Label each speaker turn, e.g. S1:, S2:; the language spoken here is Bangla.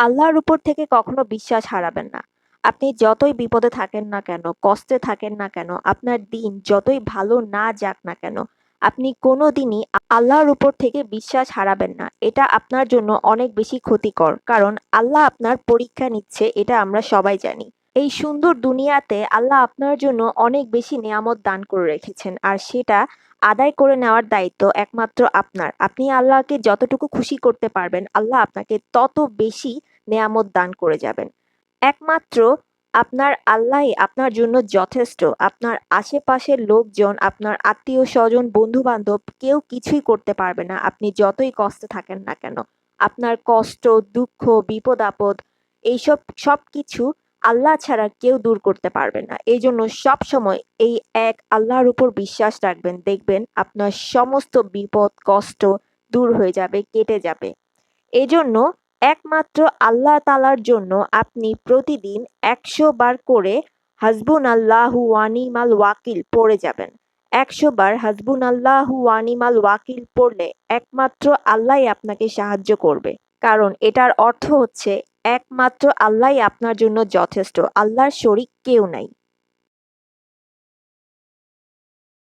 S1: আল্লাহর উপর থেকে কখনো বিশ্বাস হারাবেন না। আপনি যতই বিপদে থাকেন না কেন, কষ্টে থাকেন না কেন, আপনার দিন যতই ভালো না যাক না কেন, আপনি কোনোদিনই আল্লাহর উপর থেকে বিশ্বাস হারাবেন না। এটা আপনার জন্য অনেক বেশি ক্ষতিকর। কারণ আল্লাহ আপনার পরীক্ষা নিচ্ছে, এটা আমরা সবাই জানি। এই সুন্দর দুনিয়াতে আল্লাহ আপনার জন্য অনেক বেশি নেয়ামত দান করে রেখেছেন। আর সেটা আদায় করে নেওয়ার দায়িত্ব একমাত্র আপনার। আপনি আল্লাহকে যতটুকু খুশি করতে পারবেন, আল্লাহ আপনাকে তত বেশি নেয়ামত দান করে যাবেন। একমাত্র আপনার আল্লাহই আপনার জন্য যথেষ্ট। আপনার আশেপাশের লোকজন, আপনার আত্মীয়স্বজন, বন্ধু-বান্ধব কেউ কিছুই করতে পারবে না। আপনি যতই কষ্টে থাকেন না কেন। আপনার কষ্ট, দুঃখ, বিপদ-আপদ এইসব সবকিছু আল্লাহ ছাড়া কেউ দূর করতে পারবে না। এইজন্য সবসময় এই এক আল্লাহর উপর বিশ্বাস রাখবেন। দেখবেন আপনার সমস্ত বিপদ, কষ্ট দূর হয়ে যাবে, কেটে যাবে। এজন্য একমাত্র আল্লাহ তাআলার জন্য আপনি প্রতিদিন ১০০ বার করে হাসবুনাল্লাহু ওয়া নি'মাল ওয়াকিল পড়ে যাবেন। ১০০ বার হাসবুনাল্লাহু ওয়া নি'মাল ওয়াকিল পড়লে একমাত্র আল্লাহই আপনাকে সাহায্য করবে। কারণ এটার অর্থ হচ্ছে একমাত্র আল্লাহই আপনার জন্য যথেষ্ট। আল্লাহর শরিক কেউ নাই।